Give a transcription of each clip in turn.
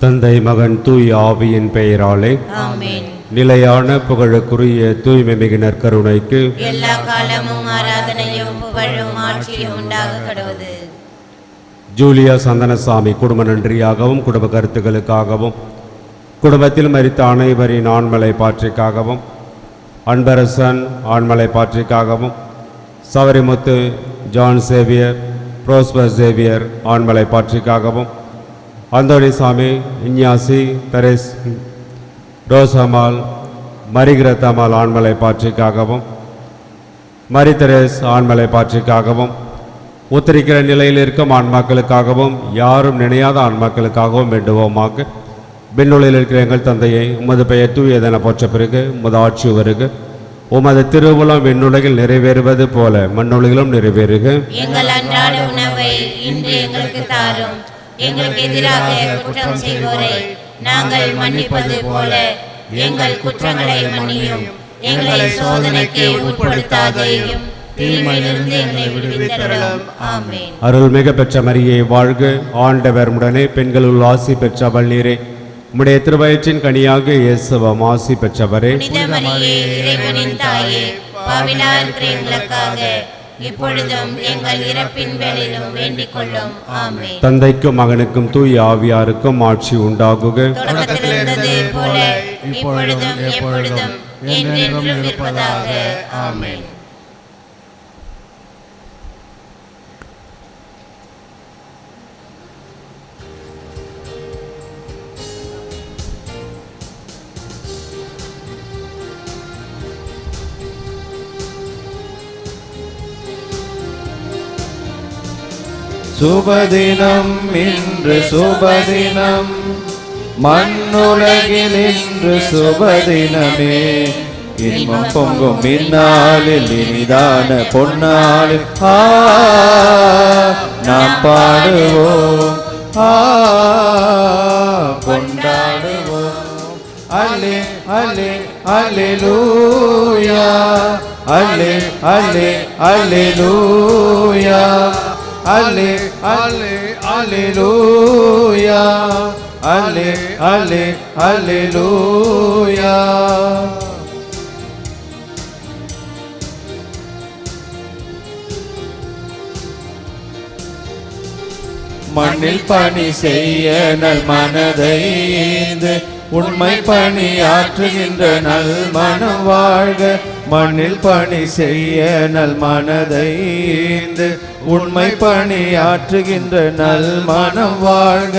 தந்தை மகன் தூய் ஆவியின் பெயராலே ஆமென். நிலையான புகழுக்குரிய தூய்மை மிகு நற்கருணைக்கு எல்லா காலமும் ஆராதனையும் புகழும் ஆட்சியும் உண்டாக கடவுது. ஜூலியா சந்தனசாமி குடும்ப நன்றியாகவும் குடும்ப கருத்துக்களுக்காகவும் குடும்பத்தில் மரித்த அனைவரின் ஆண்மலை பாற்றிக்காகவும் அன்பரசன் ஆண்மலை பாற்றிக்காகவும் சவரிமுத்து ஜான் சேவியர் புரோஸ்பர் சேவியர் ஆண்மலை பாற்றிக்காகவும் அந்தோணிசாமி இஞ்ஞாசி தெரேஸ் ரோசமால் மரிகிரத்தமால் ஆண்மலை பாற்றிக்காகவும் மரி தெரேஸ் ஆண்மலை பாற்றிக்காகவும் உத்தரிக்கிற நிலையில் இருக்கும் ஆன்மாக்களுக்காகவும் யாரும் நினையாத ஆன்மாக்களுக்காகவும் வேண்டுவோமாக. விண்ணுலகில் இருக்கிற எங்கள் தந்தையை உமது பெயர் தூயதென போற்ற பிறகு உமது ஆட்சி வருக. உமது திருவுளம் விண்ணுலகில் நிறைவேறுவது போல மண்ணுலகிலும் நிறைவேறுக. எங்கள் அன்றாட உணவை இன்று எங்களுக்கு தாரும். எங்களுக்கு எதிராக குற்றம் செய்வோரை நாங்கள் மன்னிப்பது போல எங்கள் குற்றங்களை மன்னியும். எங்களை சோதனைக்கு உட்படுத்தாதேயும், தீமையிலிருந்து எங்களை விடுவித்தருளும். ஆமென். அருள்மிகு பெற்ற மரியே வாழ்க. ஆண்டவர் உடனே பெண்களுள் ஆசி பெற்றவள் நீரே. உம்முடைய திருவயிற்றின் கனியாக இயேசுவும் ஆசி பெற்றவரே. புனித மரியே, இறைவனின் தாயே, பாவிலா இருக்கிற எங்களுக்காக இப்பொழுதும் எங்கள் இறப்பின் வேளையிலும் வேண்டிக் கொள்ளும். ஆமென். தந்தைக்கும் மகனுக்கும் தூய் ஆவியாருக்கும் ஆட்சி உண்டாகுக. தொடக்கத்தில் இருந்தது போல இப்பொழுதும் எப்பொழுதும் என்றென்றும் இருப்பதாக. ஆமென். சுபதினம் இன்று சுபதினம், மண்ணுலகில் இன்று சுபதினமே. இன்பம் பொங்கும் இந்நாளில் இனிதான பொன்னாளில் நாம் பாடுவோம், கொண்டாடுவோம். அல்லே அல்லே அல்லேலூயா, அல்லே அல்லே அல்லேலூயா, அல்லே அல்லே அல்லேலூயா, அல்லே அல்லே அல்லேலூயா. மண்ணில் பணி செய்ய நல் மனதைந்து, உண்மை பணி ஆற்றுகின்ற நல் மனம் வாழ்க. மண்ணில் பணி செய்ய நல் மனதைந்து, உண்மை பணி ஆற்றுகின்ற நல் மனம் வாழ்க.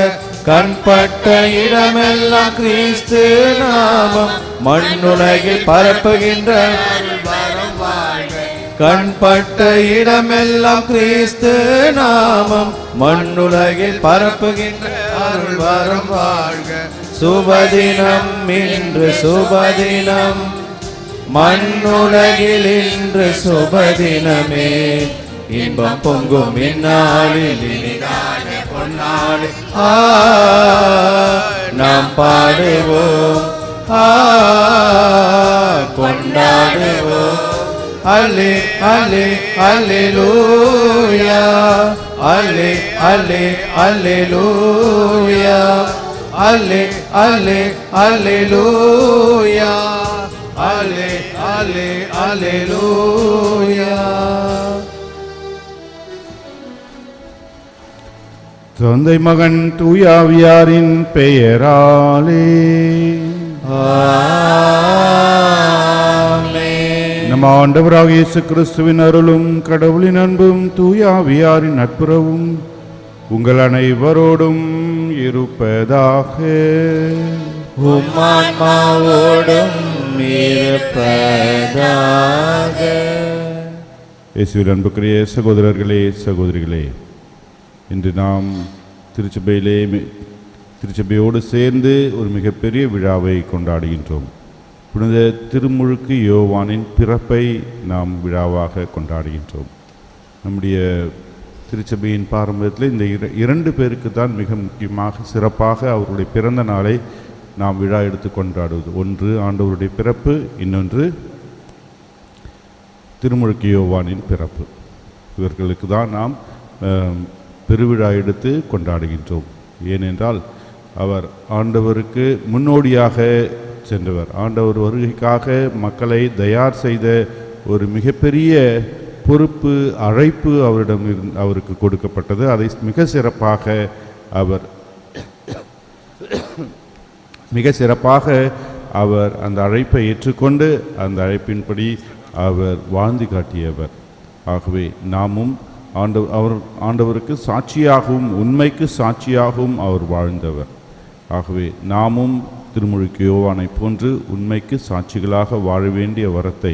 கண்பட்ட இடமெல்லாம் கிறிஸ்து நாமம் மண்ணுலகில் பரப்புகின்ற வரம் வாழ்க. கண்பட்ட இடமெல்லாம் கிறிஸ்து நாமம் மண்ணுலகில் பரப்புகின்ற அருள் வரம் வாழ்க. சுபதினம் இன்று சுபதினம், மண்ணுலகில் இன்று சுபதினமே. இன்பம் பொங்கும் இந்நாளில் இனிதான பொன்னாளில் நாம் பாடுவோம், கொண்டாடுவோம். அல்லே அல்லே அல்லேலூயா, அல்லே அல்லே அல்லேலூயா, அல்லே அல்லே அல்லேலூயா, அல்லே அல்லே அல்லேலூயா. தந்தை மகன் தூயாவியாரின் பெயராலே ஆமென். நம் ஆண்டவராக இயேசு கிறிஸ்துவின் அருளும் கடவுளின் அன்பும் தூயாவியாரின் நட்புறவும் உங்கள் அனைவரோடும் இருப்பதாக. உம்மான்மாவோடும் இருப்பதாக. இயேசுவின் அன்புக்குரிய சகோதரர்களே சகோதரிகளே, இன்று நாம் திருச்சபையோடு சேர்ந்து ஒரு மிகப்பெரிய விழாவை கொண்டாடுகின்றோம். புனித திருமுழுக்கு யோவானின் பிறப்பை நாம் விழாவாக கொண்டாடுகின்றோம். நம்முடைய திருச்சபையின் பாரம்பரியத்தில் இந்த இரண்டு பேருக்கு தான் மிக முக்கியமாக சிறப்பாக அவருடைய பிறந்த நாளை நாம் விழா எடுத்து கொண்டாடுவது. ஒன்று ஆண்டவருடைய பிறப்பு, இன்னொன்று திருமுழுக்கு யோவானின் பிறப்பு. இவர்களுக்கு தான் நாம் பெருவிழா எடுத்து கொண்டாடுகின்றோம். ஏனென்றால் அவர் ஆண்டவருக்கு முன்னோடியாக சென்றவர். ஆண்டவர் வருகைக்காக மக்களை தயார் செய்த ஒரு மிகப்பெரிய பொறுப்பு, அழைப்பு அவருக்கு கொடுக்கப்பட்டது. அதை மிக சிறப்பாக அவர் அந்த அழைப்பை ஏற்றுக்கொண்டு அந்த அழைப்பின்படி அவர் வாழ்ந்து காட்டியவர். ஆகவே நாமும் ஆண்டவருக்கு சாட்சியாகவும் உண்மைக்கு சாட்சியாகவும் அவர் வாழ்ந்தவர். ஆகவே நாமும் திருமுழுக்கு யோவானை போன்று உண்மைக்கு சாட்சிகளாக வாழ வேண்டிய வரத்தை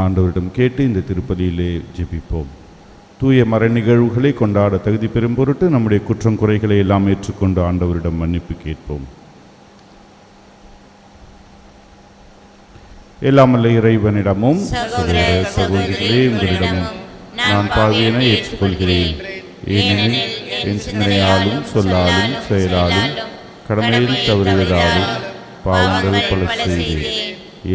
ஆண்டவரிடம் கேட்டு இந்த திருப்பலியிலே ஜெபிப்போம். தூய மறை நிகழ்வுகளை கொண்டாட தகுதி பெறும் பொருட்டு நம்முடைய குற்றம் குறைகளை எல்லாம் ஏற்றுக்கொண்டு ஆண்டவரிடம் மன்னிப்பு கேட்போம். எல்லாமல்ல இறைவனிடமும் சகோதர சகோதரிகளே உங்களிடமும் நான் பாவியனை ஏற்றுக்கொள்கிறேன். ஏனெனில் என் சிந்தனையாலும் சொல்லாலும் செயலாலும் கடமையில் தவறுவதாலும் பாவங்கள் பல செய்தேன்.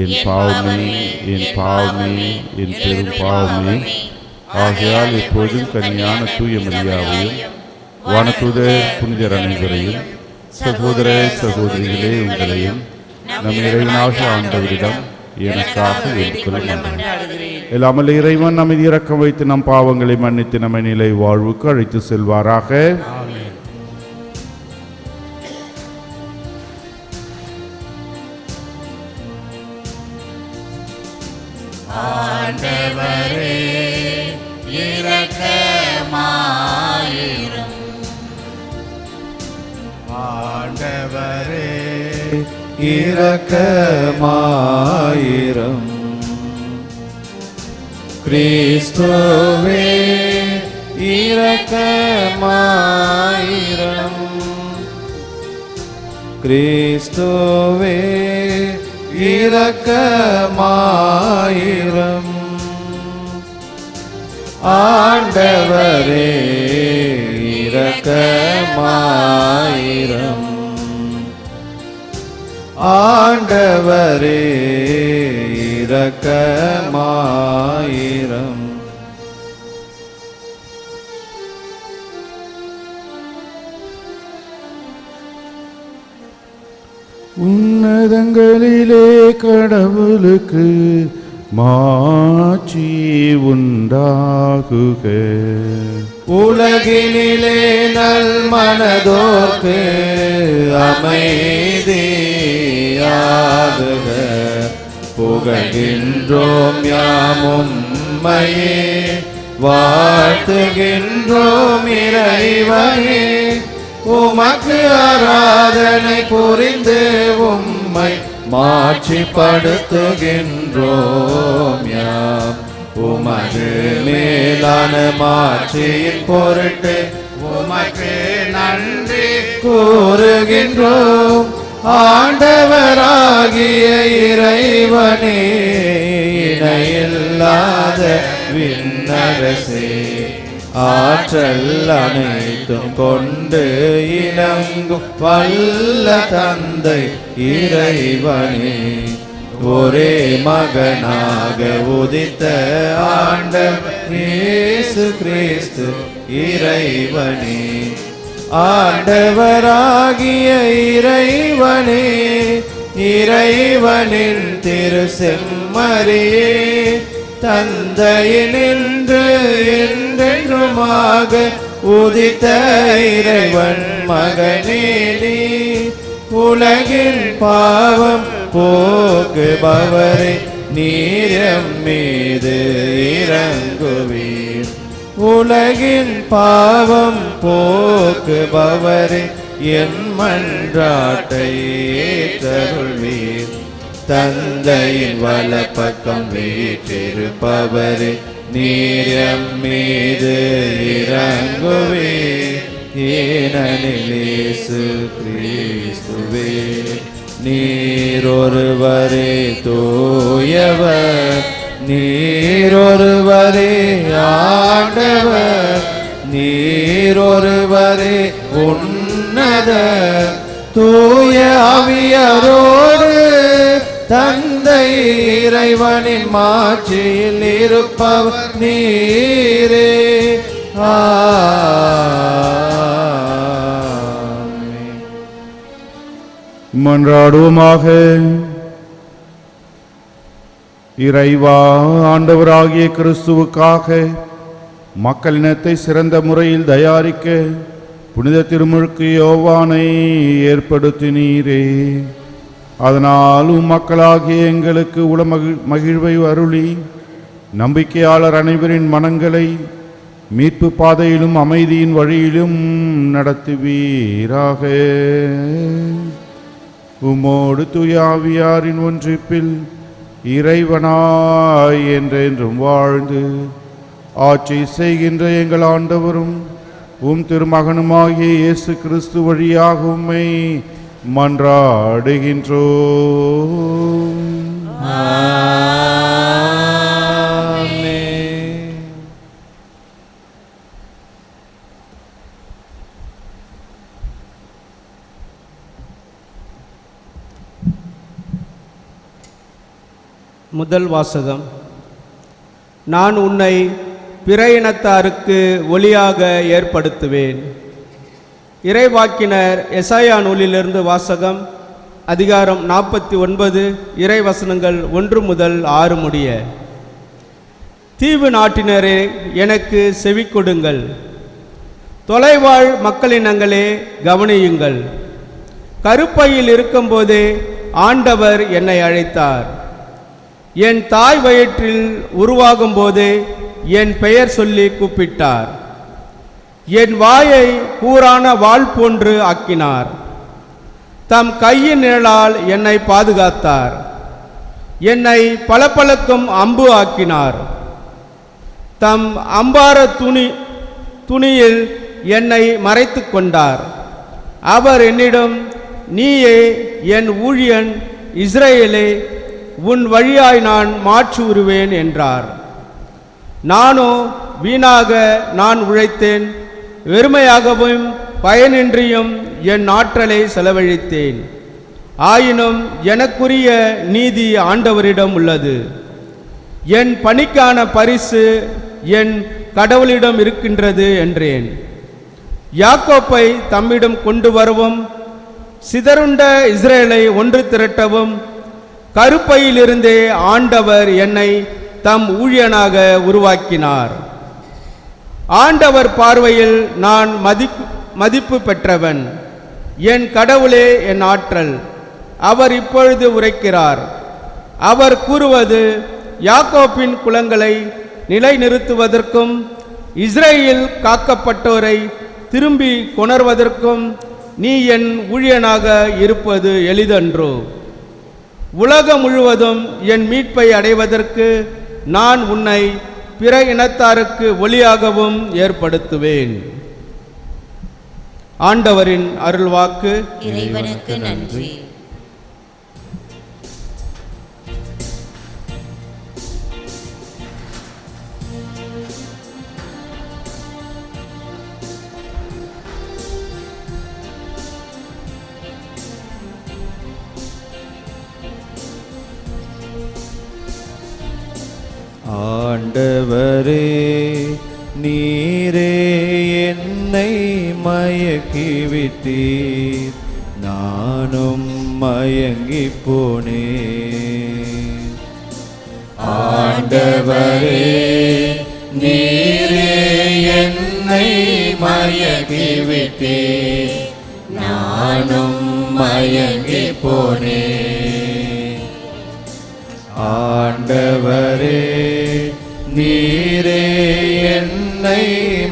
என் பாவமே என் பாவமே என் பெரும் பாவமே. ஆகையால் எப்போதும் கன்னியான தூய மரியாவையும் வானதூதர் புனிதர் அனைவரையும் சகோதர சகோதரிகளே உங்களையும் நம் இறைவனாகிய ஆண்டவரிடம் எனக்காக வேண்டிக்கொள்ளும். எல்லாமல்ல இறைவன் நம்மை இரக்கம் வைத்து நம் பாவங்களை மன்னித்து நம்மை நிலை வாழ்வுக்கு அழைத்து செல்வாராக. ஆண்டவரே இரக்கமாயிரும். ஆண்டவரே இரக்கமாயிரும். கிறிஸ்துவே இரக்கமாயிரும். கிறிஸ்துவே இரக்கமாயிரும். ஆண்டவரே இரக்கமாயிரும். ஆண்டவரே இரக்கமாயிரும். உன்னதங்களிலே கடவுளுக்கு மாட்சி உண்டாகுக. உலகினிலே நல் மனதோர்க்கு அமைதியாகுக. புகழ்கின்றோம் யாமும் உம்மையே, வாழ்த்துகின்றோம் இறைவனே. உமக்கு ஆராதனை புரிந்து உம்மை மாட்சிப்படுத்துகின்றோம் யாம். உமது மேலான மாட்சியின் பொருட்டு உமக்கு நன்றி கூறுகின்றோம். ஆண்டவராகிய இறைவனே, இணையில்லாத விண்ணரசே, ஆற்றல் அனைத்தும் கொண்டு இணங்கும் வல்ல தந்தை இறைவனே, ஒரே மகனாக உதித்த ஆண்டவர் இயேசு கிறிஸ்து இறைவனே. ஆண்டவராகிய இறைவனே, இறைவனின் திரு செம்மறியே, தந்தையினின்று என்றென்றுமாக உதித்த இறைவன் மகனே நீ. உலகின் பாவம் போக்குபவரே, நீர் எம் மீது இரங்குவீர். உலகின் பாவம் போக்குபவரே, என் மன்றாட்டை ஏற்றருள்வீர். தந்தையின் வலப்பக்கம் வீற்றிருப்பவரே, நீர் எம் மீது இரங்குவீர். ஏனெனில் இயேசு கிறிஸ்துவே நீர் ஒருவரே தூயவர், நீர் ஒருவரே ஆண்டவர், நீர் ஒருவரே உன்னத தூய ஆவியாரோடு தந்தை இறைவனின் மாட்சியில் இருப்பவர் நீரே. ஆமென். மன்றாடுவோமாக. இறைவா, ஆண்டவராகிய கிறிஸ்துவுக்காக மக்களினத்தை சிறந்த முறையில் தயாரிக்க புனித திருமுழுக்கு யோவானை ஏற்படுத்தினீரே. அதனால் மக்களாகிய எங்களுக்கு மகிழ்வை அருளி நம்பிக்கையாளர் அனைவரின் மனங்களை மீட்பு பாதையிலும் அமைதியின் வழியிலும் நடத்துவீராக. உம்மோடு தூய ஆவியாரின் ஒன்றிப்பில் இறைவனாய் என்றென்றும் வாழ்ந்து ஆட்சி செய்கின்ற எங்கள் ஆண்டவரும் உம் திருமகனுமாகிய இயேசு கிறிஸ்து வழியாக உம்மை மன்றாடுகின்றோம். முதல் வாசகம். நான் உன்னை பிற இனத்தாருக்கு ஒளியாக ஏற்படுத்துவேன். இறைவாக்கினர் எசாயா நூலிலிருந்து வாசகம். அதிகாரம் 49, இறைவசனங்கள் 1 முதல் 6 முடிய. தீவு நாட்டினரே, எனக்கு செவி கொடுங்கள். தொலைவாழ் மக்களினங்களே, கவனியுங்கள். கருப்பையில் இருக்கும்போதே ஆண்டவர் என்னை அழைத்தார். என் தாய் வயிற்றில் உருவாகும் போதே என் பெயர் சொல்லி கூப்பிட்டார். என் வாயை கூரான வாள் போன்று ஆக்கினார். தம் கையின் நிழலால் என்னை பாதுகாத்தார். என்னை பளபளக்கும் அம்பு ஆக்கினார். தம் அம்பார துணியில் என்னை மறைத்து கொண்டார். அவர் என்னிடம், நீயே என் ஊழியன் இஸ்ரவேலே, உன் வழியாய் நான் மாற்றி உருவேன் என்றார். நானோ வீணாக நான் உழைத்தேன், வெறுமையாகவும் பயனின்றியும் என் ஆற்றலை செலவழித்தேன். ஆயினும் எனக்குரிய நீதி ஆண்டவரிடம் உள்ளது. என் பணிக்கான பரிசு என் கடவுளிடம் இருக்கின்றது என்றேன். யாக்கோப்பை தம்மிடம் கொண்டு வரவும், சிதறுண்ட இஸ்ரேலை ஒன்று திரட்டவும் கருப்பையிலிருந்தே ஆண்டவர் என்னை தம் ஊழியனாக உருவாக்கினார். ஆண்டவர் பார்வையில் நான் மதிப்பு பெற்றவன். என் கடவுளே என் ஆற்றல். அவர் இப்பொழுது உரைக்கிறார். அவர் கூறுவது, யாக்கோப்பின் குலங்களை நிலைநிறுத்துவதற்கும் இஸ்ரேலில் காக்கப்பட்டோரை திரும்பி கொணர்வதற்கும் நீ என் ஊழியனாக இருப்பது எளிதன்றோ? உலகம் முழுவதும் என் மீட்பை அடைவதற்கு நான் உன்னை பிற இனத்தாருக்கு ஒளியாகவும் ஏற்படுத்துவேன். ஆண்டவரின் அருள்வாக்கு. இறைவனுக்கு நன்றி. ஆண்டவரே, நீரே என்னை மயக்கிவிட்டீர், நானும் மயங்கி போனேன். ஆண்டவரே, நீரே என்னை மயக்கிவிட்டீர், நானும் மயங்கி போனேன். ஆண்டவரே, நீரே என்னை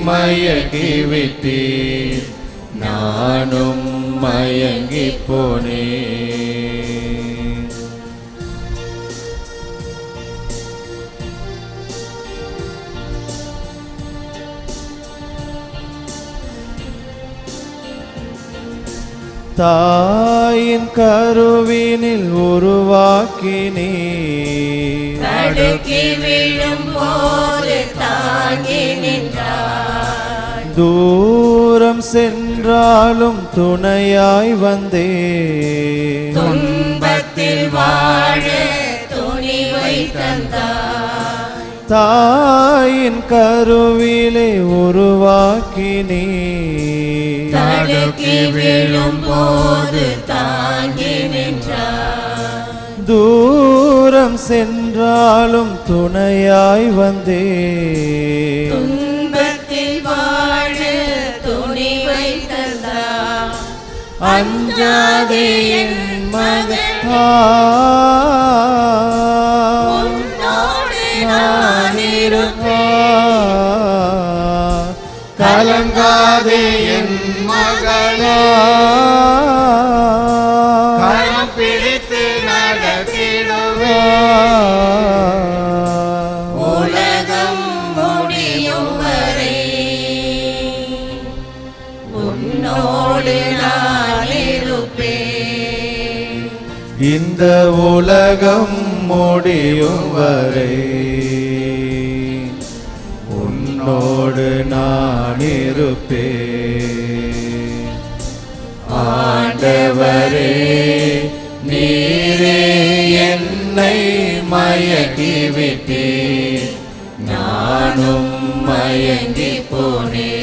மயக்கிவிட்டீர், நானும் மயங்கி போனேன். தாயின் கருவினில் உருவாக்கினீர், தடுக்கி விழும்போது தாங்கி நின்றாய். தூரம் சென்றாலும் துணையாய் வந்தே, துன்பத்தில் வாழ துணிவை தந்தாய். தாயின் கருவிலே உருவாக்கினீ. தடுக்கி விழும் போது தாங்கி நின்றார். தூரம் சென்றாலும் துணையாய் வந்தே. துன்பத்தில் வாழ துணிவை தந்தார். அஞ்சாதே என் மகனே, உன்னோடு நான் இருப்பேன். கலங்காதே என் மகளே, கரம் பிடித்து நடத்திடுவேன். உலகம் முடியும் வரை உன்னோடு நான் இருப்பேன். இந்த உலகம் முடியும் வரை உன்னோடு நான் இருப்பேன். ஆண்டவரே, நீரே என்னை மயக்கிவிட்டீர், நானும் மயங்கி போனேன்.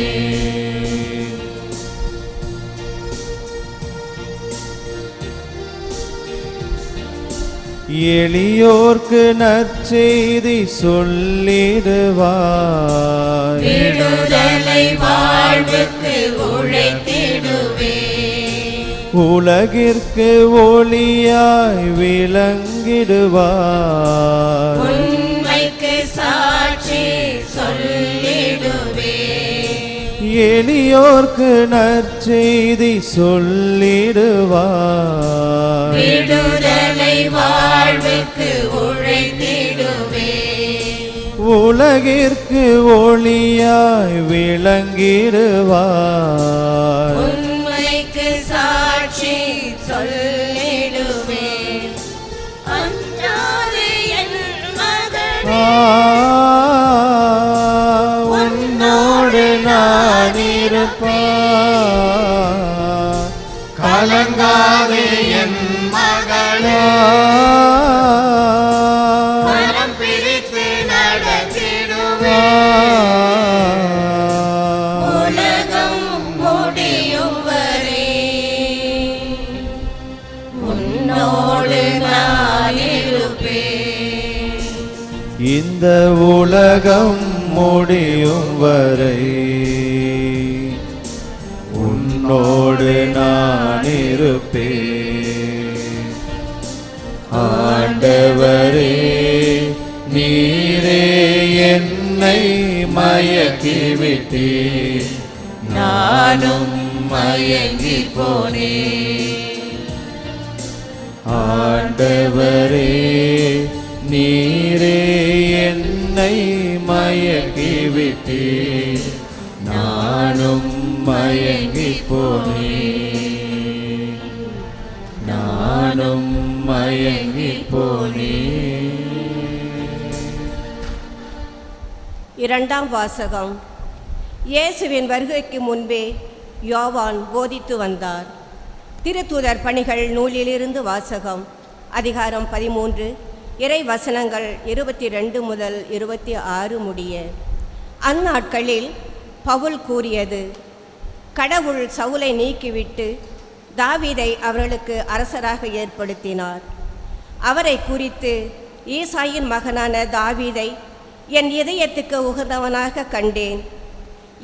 எளியோர்க்கு நற்செய்தி சொல்லிடுவார். விடுதலை வாழ்வுக்கு உழைத்திடுவேன். உலகிற்கு ஒளியாய் விளங்கிடுவார். உண்மைக்கு சாட்சி சொல்லிடுவேன். எளியோர்க்கு நற்செய்தி சொல்லிடுவார். விடுதலை வாழ்வுக்கு உழைத்திடுவேன். உலகிற்கு ஒளியாய் விளங்கிடுவார். உண்மைக்கு சாட்சி சொல்லிடுவேன். அஞ்சாதே என் மகனே, உன்னோடு நான் இருப்பேன். கலங்காதே என் மகளே, கரம் பிடித்து நடத்திடுவேன். உலகம் முடியும் வரை உன்னோடு நான் இருப்பேன். இந்த உலகம் முடியும் வரை உன்னோடு நான் இருப்பேன். ஆண்டவரே, நீரே என்னை மயக்கிவிட்டீர், நானும் மயங்கி போனேன். ஆண்டவரே, நீரே என்னை மயக்கிவிட்டீர், நானும் மயங்கி போனேன். நானும் மயங்கி போனேன். இரண்டாம் வாசகம். இயேசுவின் வருகைக்கு முன்பே யோவான் போதித்து வந்தார். திருத்தூதர் பணிகள் நூலிலிருந்து வாசகம். அதிகாரம் 13, இறை வசனங்கள் 22 முதல் 26 முடிய. அந்நாட்களில் பவுல் கூறியது: கடவுள் சவுலை நீக்கிவிட்டு தாவீதை அவர்களுக்கு அரசராக ஏற்படுத்தினார். அவரை குறித்து ஈசாயின் மகனான தாவீதை என் இதயத்துக்கு உகந்தவனாக கண்டேன்,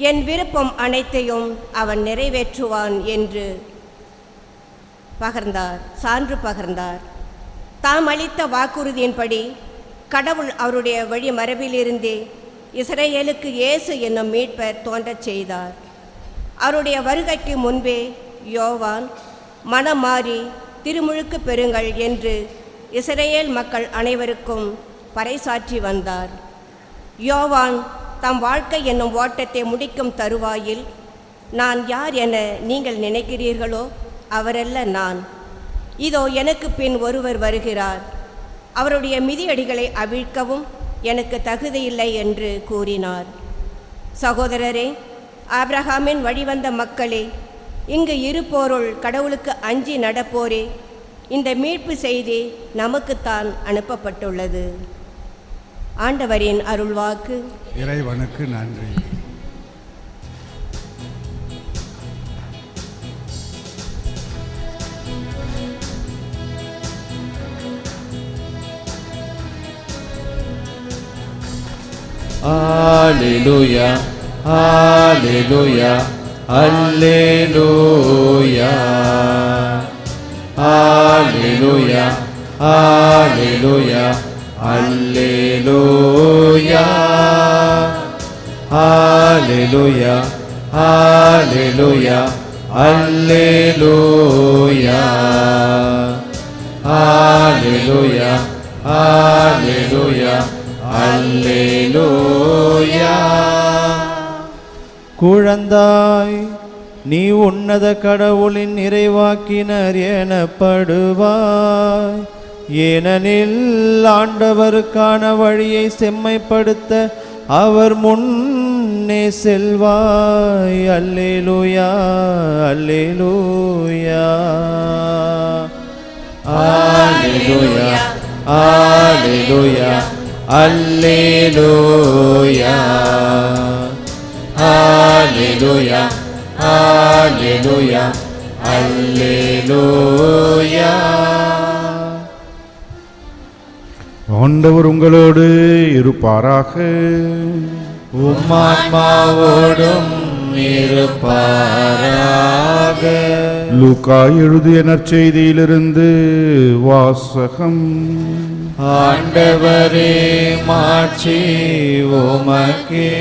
என் விருப்பம் அனைத்தையும் அவன் நிறைவேற்றுவான் என்று சான்று பகர்ந்தார். தாம் அளித்த வாக்குறுதியின்படி கடவுள் அவருடைய வழி மரபிலிருந்தே இஸ்ரேலுக்கு இயேசு என்னும் மீட்பர் தோன்றச் செய்தார். அவருடைய வருகைக்கு முன்பே யோவான் மனம் மாறி திருமுழுக்கு பெறுங்கள் என்று இஸ்ரேல் மக்கள் அனைவருக்கும் பறைசாற்றி வந்தார். யோவான் தம் வாழ்க்கை என்னும் ஓட்டத்தை முடிக்கும் தருவாயில், நான் யார் என நீங்கள் நினைக்கிறீர்களோ அவரல்ல நான், இதோ எனக்கு பின் ஒருவர் வருகிறார், அவருடைய மிதியடிகளை அவிழ்க்கவும் எனக்கு தகுதியில்லை என்று கூறினார். சகோதரரே, ஆபிரகாமின் வழிவந்த மக்களே, இங்கு இருப்போருள் கடவுளுக்கு அஞ்சி நடப்போரே, இந்த மீட்பு செய்தி நமக்குத்தான் அனுப்பப்பட்டுள்ளது. ஆண்டவரின் அருள்வாக்கு. இறைவனுக்கு நன்றி. Alleluia, Alleluia, Alleluia, Alleluia, Alleluia, Alleluia, Alleluia, Alleluia, Alleluia, Alleluia, Alleluia, Alleluia. குழந்தாய், நீ உன்னத கடவுளின் இறைவாக்கினர் எனப்படுவாய். ஏனெனில் ஆண்டவருக்கான வழியை செம்மைப்படுத்த அவர் முன்னே செல்வாய். அல்லேலூயா, அல்லேலூயா, அல்லேலூயா, அல்லேலூயா, அல்லேலூயா, அல்லேலூயா, அல்லேலூயா, அல்லேலூயா. ஆண்டவர் உங்களோடு இருப்பாராக. உம்மான்மாவோடும் இருப்பாராக. லூக்கா எழுதிய நற்செய்தியிலிருந்து வாசகம். ஆண்டவரே, மாட்சி உமக்கே.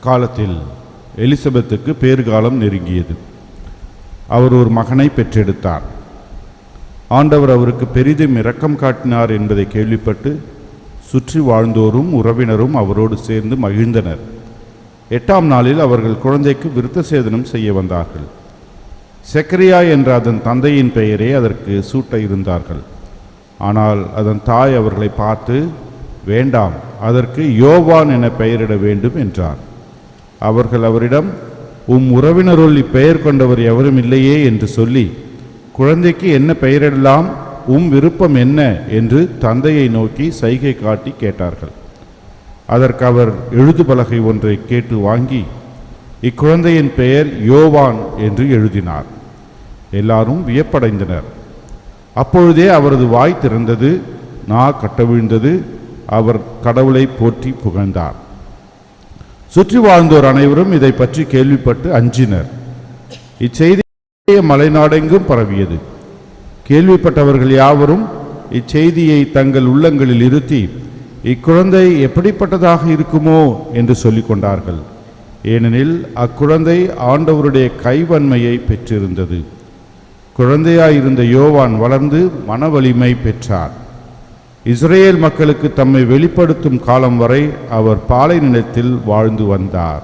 காலத்தில் எலிசபெத்துக்கு பேறுகாலம் நெருங்கியது. அவர் ஒரு மகனை பெற்றெடுத்தார். ஆண்டவர் அவருக்கு பெரிதும் இரக்கம் காட்டினார் என்பதை கேள்விப்பட்டு சுற்றி வாழ்ந்தோரும் உறவினரும் அவரோடு சேர்ந்து மகிழ்ந்தனர். 8ஆம் நாளில் அவர்கள் குழந்தைக்கு விருத்த சேதனம் செய்ய வந்தார்கள். செக்கரியா என்ற அதன் தந்தையின் பெயரே அதற்கு சூட்ட இருந்தார்கள். ஆனால் அதன் தாய் அவர்களை பார்த்து, வேண்டாம், அதற்கு யோவான் என பெயரிட வேண்டும் என்றார். அவர்கள் அவரிடம், உறவினருள் இப்பெயர் கொண்டவர் எவரும் இல்லையே என்று சொல்லி, குழந்தைக்கு என்ன பெயரிடலாம், விருப்பம் என்ன என்று தந்தையை நோக்கி சைகை காட்டி கேட்டார்கள். அதற்கு அவர் எழுது பலகை ஒன்றை கேட்டு வாங்கி இக்குழந்தையின் பெயர் யோவான் என்று எழுதினார். எல்லாரும் வியப்படைந்தனர். அப்பொழுதே அவரது வாய் திறந்தது, நா கட்டவிழ்ந்தது. அவர் கடவுளை போற்றி புகழ்ந்தார். சுற்றி வாழ்ந்தோர் அனைவரும் இதை பற்றி கேள்விப்பட்டு அஞ்சினர். இச்செய்தி மலைநாடெங்கும் பரவியது. கேள்விப்பட்டவர்கள் யாவரும் இச்செய்தியை தங்கள் உள்ளங்களில் இருத்தி, இக்குழந்தை எப்படிப்பட்டதாக இருக்குமோ என்று சொல்லிக் கொண்டார்கள். ஏனெனில் அக்குழந்தை ஆண்டவருடைய கைவன்மையை பெற்றிருந்தது. குழந்தையாயிருந்த யோவான் வளர்ந்து மனவலிமை பெற்றார். இஸ்ரேல் மக்களுக்கு தம்மை வெளிப்படுத்தும் காலம் வரை அவர் பாலை நிலத்தில் வாழ்ந்து வந்தார்.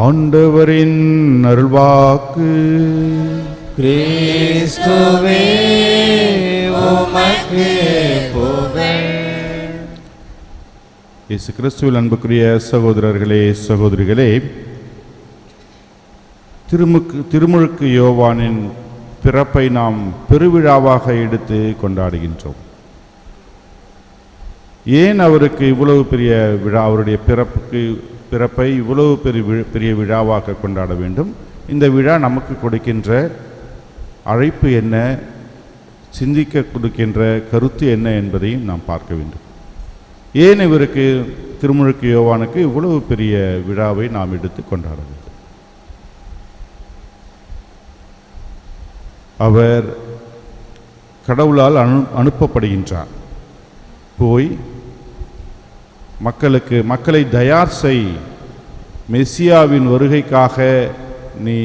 ஆண்டவரின் அருள்வாக்கு. கிறிஸ்துவே, உமக்கு புகழ். இயேசு கிறிஸ்துவில் அன்புக்குரிய சகோதரர்களே, சகோதரிகளே, திருமுழுக்கு யோவானின் பிறப்பை நாம் பெருவிழாவாக எடுத்து கொண்டாடுகின்றோம். ஏன் அவருக்கு இவ்வளவு பெரிய விழா, அவருடைய பிறப்பை இவ்வளவு பெரிய விழாவாக கொண்டாட வேண்டும்? இந்த விழா நமக்கு கொடுக்கின்ற அழைப்பு என்ன, சிந்திக்க கொடுக்கின்ற கருத்து என்ன என்பதையும் நாம் பார்க்க வேண்டும். ஏன் இவருக்கு, திருமுழுக்கு யோவானுக்கு இவ்வளவு பெரிய விழாவை நாம் எடுத்து கொண்டாட வேண்டும்? அவர் கடவுளால் அனுப்பப்படுகின்றார். போய் மக்களை தயார் செய், மெசியாவின் வருகைக்காக நீ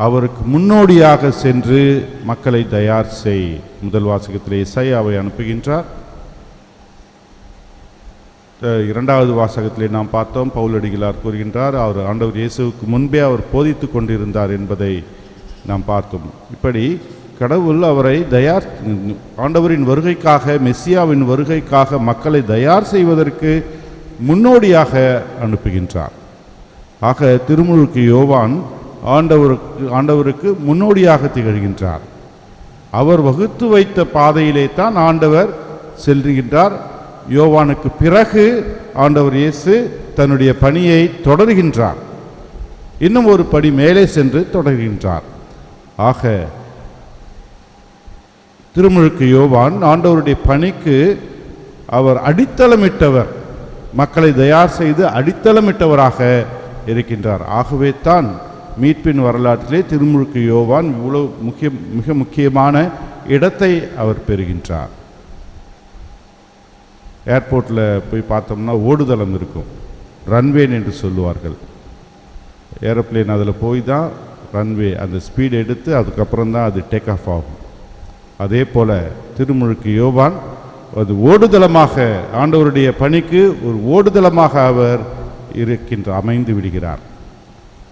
அவருக்கு முன்னோடியாக சென்று மக்களை தயார் செய். முதல் வாசகத்திலே எசாயாவை அனுப்புகின்றார். 2வது வாசகத்திலே நாம் பார்த்தோம், பவுலடிகளார் கூறுகின்றார், அவர் ஆண்டவர் இயேசுவுக்கு முன்பே அவர் போதித்து கொண்டிருந்தார் என்பதை நாம் பார்த்தோம். இப்படி கடவுள் அவரை ஆண்டவரின் வருகைக்காக, மெஸ்ஸியாவின் வருகைக்காக மக்களை தயார் செய்வதற்கு முன்னோடியாக அனுப்புகின்றார். ஆக திருமுழுக்கு யோவான் ஆண்டவருக்கு முன்னோடியாக திகழ்கின்றார். அவர் வகுத்து வைத்த பாதையிலே தான் ஆண்டவர் செல்கின்றார். யோவானுக்கு பிறகு ஆண்டவர் இயேசு தன்னுடைய பணியை தொடர்கின்றார். இன்னும் ஒரு படி மேலே சென்று தொடர்கின்றார். ஆக திருமுழுக்கு யோவான் ஆண்டவருடைய பணிக்கு அவர் அடித்தளமிட்டவர், மக்களை தயார் செய்து அடித்தளமிட்டவராக இருக்கின்றார். ஆகவே தான் மீட்பின் வரலாற்றிலே திருமுழுக்கு யோவான் இவ்வளவு மிக முக்கியமான இடத்தை அவர் பெறுகின்றார். ஏர்போர்ட்டில் போய் பார்த்தோம்னா ஓடுதளம் இருக்கும், ரன்வேன் என்று சொல்லுவார்கள். ஏரோப்ளேன் அதில் போய் தான் ரன்வே அந்த ஸ்பீடு எடுத்து அதுக்கப்புறம் தான் அது டேக் ஆஃப் ஆகும். அதே போல் திருமுழுக்கு யோவான் அது ஓடுதளமாக, ஆண்டவருடைய பணிக்கு ஒரு ஓடுதளமாக அவர் அமைந்து விடுகிறார்.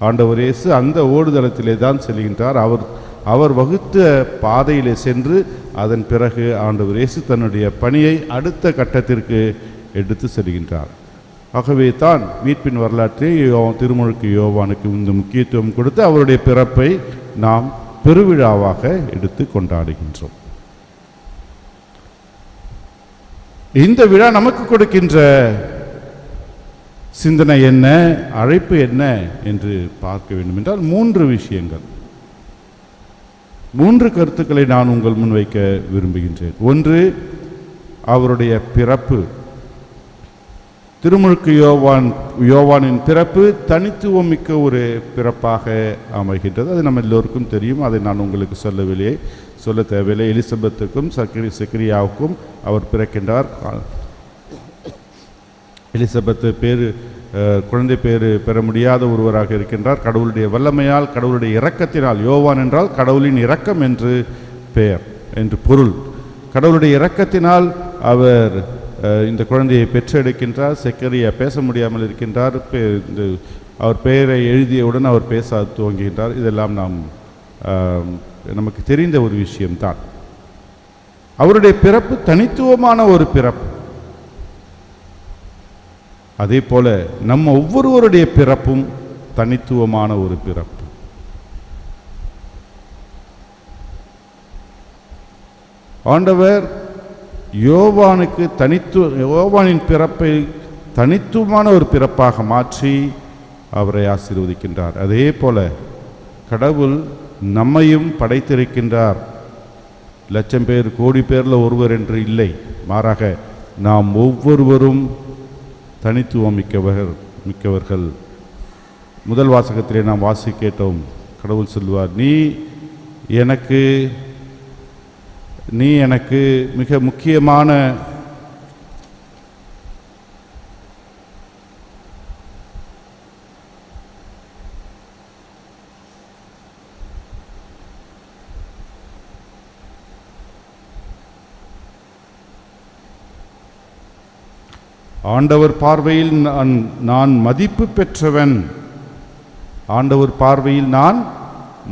ஆண்டவர் இயேசு அந்த ஓடுதளத்திலே தான் செல்கின்றார். அவர் வகுத்த பாதையிலே சென்று அதன் பிறகு ஆண்டவர் இயேசு தன்னுடைய பணியை அடுத்த கட்டத்திற்கு எடுத்து செல்கின்றார். ஆகவே தான் மீட்பின் வரலாற்றில் திருமுழுக்கு யோவானுக்கு இந்த முக்கியத்துவம் கொடுத்து அவருடைய பிறப்பை நாம் பெருவிழாவாக எடுத்து கொண்டாடுகின்றோம். இந்த விழா நமக்கு கொடுக்கின்ற சிந்தனை என்ன, அழைப்பு என்ன என்று பார்க்க வேண்டும் என்றால் 3 விஷயங்கள், 3 கருத்துக்களை நான் உங்கள் முன் வைக்க விரும்புகின்றேன். ஒன்று, அவருடைய பிறப்பு. திருமுழுக்கு யோவானின் பிறப்பு தனித்துவம் மிக்க ஒரு பிறப்பாக அமைகின்றது. அது நம்ம எல்லோருக்கும் தெரியும், அதை நான் உங்களுக்கு சொல்ல தேவையில்லை. எலிசபெத்துக்கும் சக்கரியாவுக்கும் அவர் பிறக்கின்றார். எலிசபெத்து குழந்தை பேறு பெற முடியாத ஒருவராக இருக்கின்றார். கடவுளுடைய வல்லமையால், கடவுளுடைய இரக்கத்தினால், யோவான் என்றால் கடவுளின் இரக்கம் என்று பெயர் என்று பொருள். கடவுளுடைய இரக்கத்தினால் அவர் இந்த குழந்தையை பெற்றெடுக்கின்றார். சக்கரியா பேச முடியாமல் இருக்கின்றார். அவர் பெயரை எழுதியவுடன் அவர் பேச துவங்குகின்றார். இதெல்லாம் நமக்கு தெரிந்த ஒரு விஷயம்தான். அவருடைய பிறப்பு தனித்துவமான ஒரு பிறப்பு. அதே போல நம்ம ஒவ்வொருவருடைய பிறப்பும் தனித்துவமான ஒரு பிறப்பு. ஆண்டவர் யோவானின் பிறப்பை தனித்துவமான ஒரு பிறப்பாக மாற்றி அவரை ஆசீர்வதிக்கின்றார். அதே போல கடவுள் நம்மையும் படைத்திருக்கின்றார். லட்சம் பேர், கோடி பேரில் ஒருவர் என்று இல்லை. மாறாக நாம் ஒவ்வொருவரும் தனித்துவம் மிக்கவர்கள். முதல் வாசகத்திலே நாம் கேட்டோம், கடவுள் சொல்வார், நீ எனக்கு மிக முக்கியமான ஆண்டவர் பார்வையில் நான் மதிப்பு பெற்றவன். ஆண்டவர் பார்வையில் நான்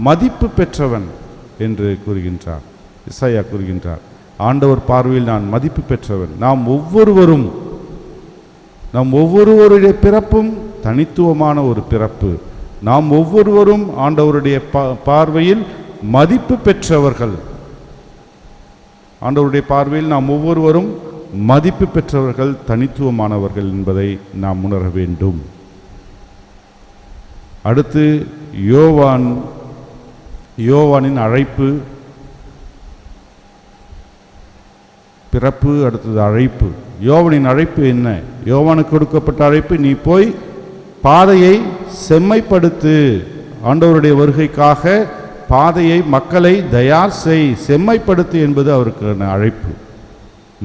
மதிப்பு பெற்றவன் என்று கூறுகின்றார். இசாயா கூறுகின்றார், ஆண்டவர் பார்வையில் நான் மதிப்பு பெற்றவன். நாம் ஒவ்வொருவருடைய பிறப்பும் தனித்துவமான ஒரு பிறப்பு. நாம் ஒவ்வொருவரும் ஆண்டவருடைய பார்வையில் மதிப்பு பெற்றவர்கள். ஆண்டவருடைய பார்வையில் நாம் ஒவ்வொருவரும் மதிப்பு பெற்றவர்கள், தனித்துவமானவர்கள் என்பதை நாம் உணர வேண்டும். அடுத்து யோவானின் அழைப்பு. பிறப்பு, அடுத்தது அழைப்பு. யோவானின் அழைப்பு என்ன? யோவானுக்கு கொடுக்கப்பட்ட அழைப்பு, நீ போய் பாதையை செம்மைப்படுத்து. ஆண்டவருடைய வருகைக்காக பாதையை, மக்களை தயார் செய், செம்மைப்படுத்து என்பது அவருக்கான அழைப்பு.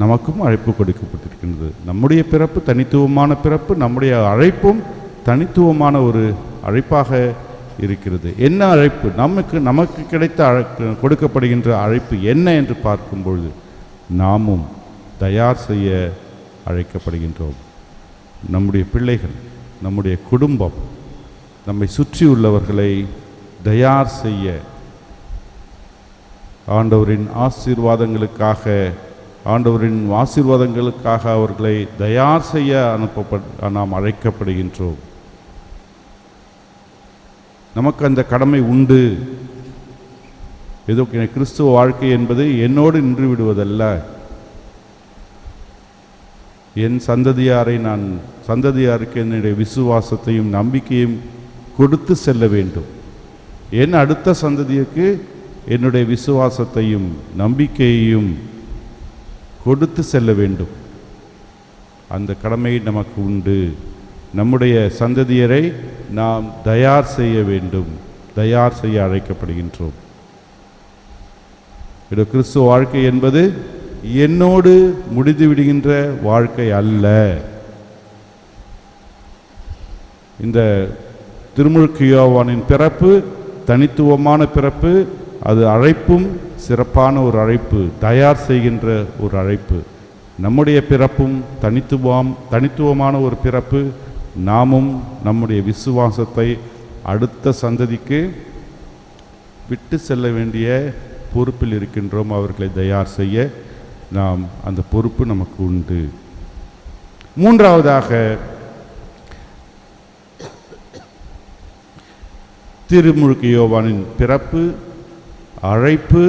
நமக்கும் அழைப்பு கொடுக்கப்பட்டிருக்கின்றது. நம்முடைய பிறப்பு தனித்துவமான பிறப்பு, நம்முடைய அழைப்பும் தனித்துவமான ஒரு அழைப்பாக இருக்கிறது. என்ன அழைப்பு? நமக்கு கிடைத்த கொடுக்கப்படுகின்ற அழைப்பு என்ன என்று பார்க்கும் பொழுது நாமும் தயார் செய்ய அழைக்கப்படுகின்றோம். நம்முடைய பிள்ளைகள், நம்முடைய குடும்பம், நம்மை சுற்றி உள்ளவர்களை தயார் செய்ய ஆண்டவரின் ஆசீர்வாதங்களுக்காக அவர்களை தயார் செய்ய நாம் அழைக்கப்படுகின்றோம். நமக்கு அந்த கடமை உண்டு. ஏதோ கிறிஸ்துவ வாழ்க்கை என்பது என்னோடு நின்று விடுவதல்ல. என் சந்ததியாருக்கு என்னுடைய விசுவாசத்தையும் நம்பிக்கையும் கொடுத்து செல்ல வேண்டும். என் அடுத்த சந்ததிக்கு என்னுடைய விசுவாசத்தையும் நம்பிக்கையையும் கொடுத்து செல்ல வேண்டும். அந்த கடமை நமக்கு உண்டு. நம்முடைய சந்ததியரை நாம் தயார் செய்ய வேண்டும், தயார் செய்ய அழைக்கப்படுகின்றோம். இது கிறிஸ்துவ வாழ்க்கை என்பது என்னோடு முடிந்து விடுகின்ற வாழ்க்கை அல்ல. இந்த திருமுழுக்கு யோவானின் பிறப்பு தனித்துவமான பிறப்பு. அது அழைப்பும் சிறப்பான ஒரு அழைப்பு, தயார் செய்கின்ற ஒரு அழைப்பு. நம்முடைய பிறப்பும் தனித்துவமான ஒரு பிறப்பு. நாமும் நம்முடைய விசுவாசத்தை அடுத்த சந்ததிக்கு விட்டு செல்ல வேண்டிய பொறுப்பில் இருக்கின்றோம். அவர்களை தயார் செய்ய நாம் அந்த பொறுப்பு நமக்கு உண்டு. மூன்றாவதாக திருமுழுக்கு யோவானின் பிறப்பு, அழைப்பு,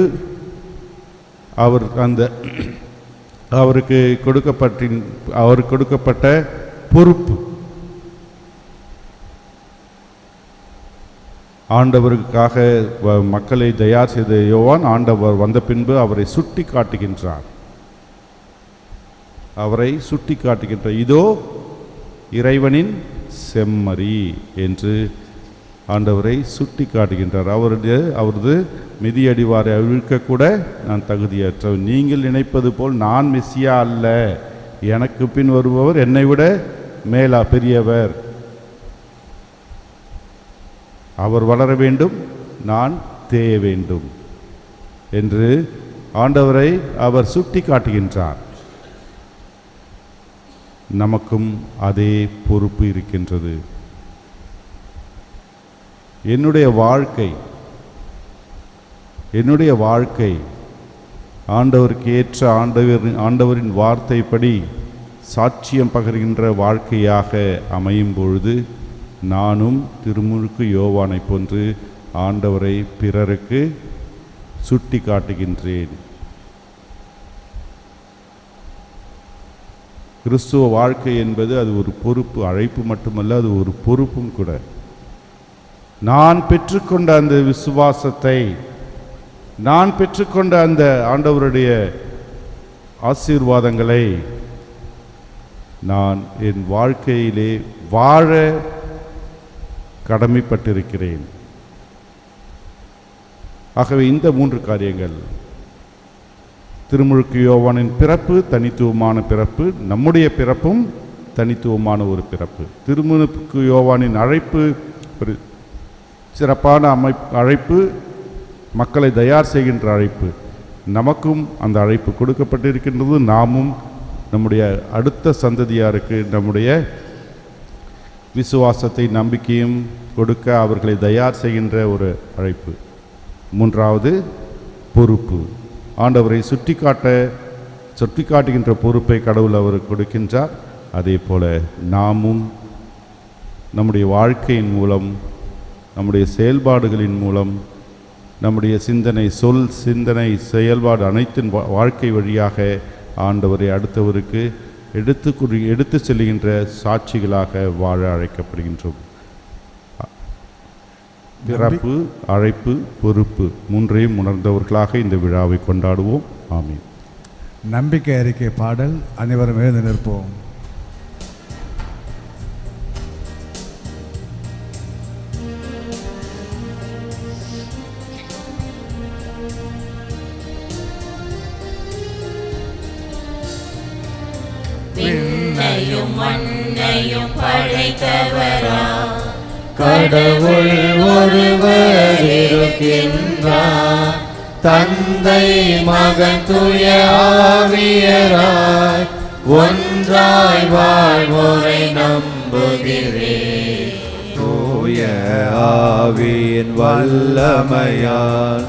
அவருக்கு கொடுக்கப்பட்ட பொறுப்பு. ஆண்டவருக்காக மக்களை தயார் செய்த யோவான் ஆண்டவர் வந்த பின்பு அவரை சுட்டி காட்டுகின்றார். இதோ இறைவனின் செம்மறி என்று ஆண்டவரை சுட்டி காட்டுகின்றார். அவரது மிதியடிவாரை அவிழ்க்கக்கூட நான் தகுதியற்றவர். நீங்கள் நினைப்பது போல் நான் மெசியா அல்ல, எனக்கு பின் வருபவர் என்னை விட பெரியவர். அவர் வளர வேண்டும், நான் தேய வேண்டும் என்று ஆண்டவரை அவர் சுட்டி காட்டுகின்றார். நமக்கும் அதே பொறுப்பு இருக்கின்றது. என்னுடைய வாழ்க்கை ஆண்டவருக்கு ஏற்ற ஆண்டவரின் வார்த்தைப்படி சாட்சியம் பகர்கின்ற வாழ்க்கையாக அமையும் பொழுது நானும் திருமுழுக்கு யோவானை போன்று ஆண்டவரை பிறருக்கு சுட்டி காட்டுகின்றேன். கிறிஸ்துவ வாழ்க்கை என்பது அது ஒரு பொறுப்பு, அழைப்பு மட்டுமல்ல, அது ஒரு பொறுப்பும் கூட. நான் பெற்றுக்கொண்ட அந்த விசுவாசத்தை, நான் பெற்றுக்கொண்ட அந்த ஆண்டவருடைய ஆசீர்வாதங்களை நான் என் வாழ்க்கையிலே வாழ கடமைப்பட்டிருக்கிறேன். ஆகவே இந்த 3 காரியங்கள், திருமுழுக்கு யோவானின் பிறப்பு தனித்துவமான பிறப்பு, நம்முடைய பிறப்பும் தனித்துவமான ஒரு பிறப்பு. திருமுழுக்கு யோவானின் அழைப்பு ஒரு சிறப்பான அழைப்பு, மக்களை தயார் செய்கின்ற அழைப்பு. நமக்கும் அந்த அழைப்பு கொடுக்கப்பட்டிருக்கின்றது. நாமும் நம்முடைய அடுத்த சந்ததியாருக்கு நம்முடைய விசுவாசத்தை நம்பிக்கையும் கொடுக்க அவர்களை தயார் செய்கின்ற ஒரு அழைப்பு. மூன்றாவது பொறுப்பு. ஆண்டவரை சுட்டி காட்டுகின்ற பொறுப்பை கடவுள் அவருக்கு கொடுக்கின்றார். அதே போல நாமும் நம்முடைய வாழ்க்கையின் மூலம், நம்முடைய செயல்பாடுகளின் மூலம், நம்முடைய சிந்தனை செயல்பாடு அனைத்தின் வாழ்க்கை வழியாக ஆண்டவரை அடுத்தவருக்கு எடுத்து செல்கின்ற சாட்சிகளாக வாழ அழைக்கப்படுகின்றோம். பிறப்பு, அழைப்பு, பொறுப்பு 3ஐயும் உணர்ந்தவர்களாக இந்த விழாவை கொண்டாடுவோம். ஆமீன். நம்பிக்கை அறிக்கை பாடல். அனைவரும் எழுந்து நிற்போம். விண்ணையும் மண்ணையும் படைத்தவரா கடவுள் ஒருவர் இருக்கின்றார், தந்தை மகன் தூய ஆவியராய் ஒன்றாய் வாழ்வோரை நம்புகிறேன். தூய ஆவியின் வல்லமையால்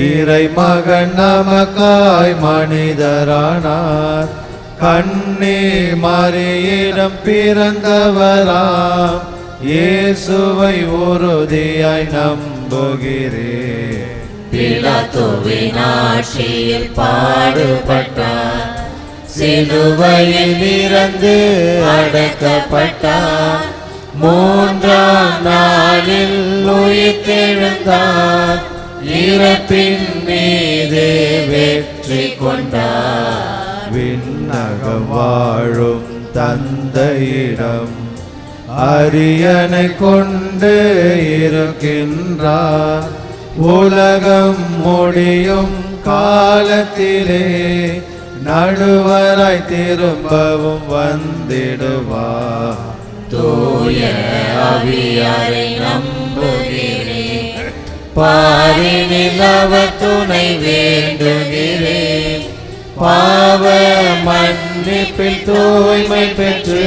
இறைமகன் நமக்காய் மனிதரானார். கண்ணே மரியிடம் பிறந்தவராம் இயேசுவை உறுதியாய் நம்புகிறேன். பிலாத்துவின் ஆட்சியில் பாடுபட்டார், சிலுவையில் இறந்து அடக்கப்பட்டார், மூன்றாம் நாளில் உயிர்த்தெழுந்தார், இறப்பின் மீது வெற்றி கொண்டார். விண்ணகம் வாழும் தந்தையிடம் அரியணை கொண்டு இருக்கின்றார். உலகம் முடியும் காலத்திலே நடுவராய் திரும்பவும் வந்திடுவார். தூய ஆவியாரை நம்புகிறேன், பாரினில் அவர் துணை வேண்டுகிறேன். பாவ மன்னிப்பில் தூய்மை பெற்று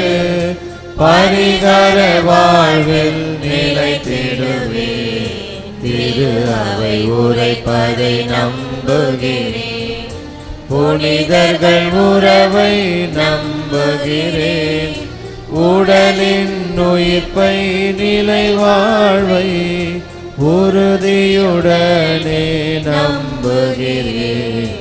பரிகார வாழ்வில் நிலைத்திடுவேன். திரு அவை உரைப்பதை நம்புகிறேன், புனிதர்கள் உறவை நம்புகிறேன். உடலின் உயிர்ப்பை நிலை வாழ்வை உறுதியுடனே நம்புகிறேன்.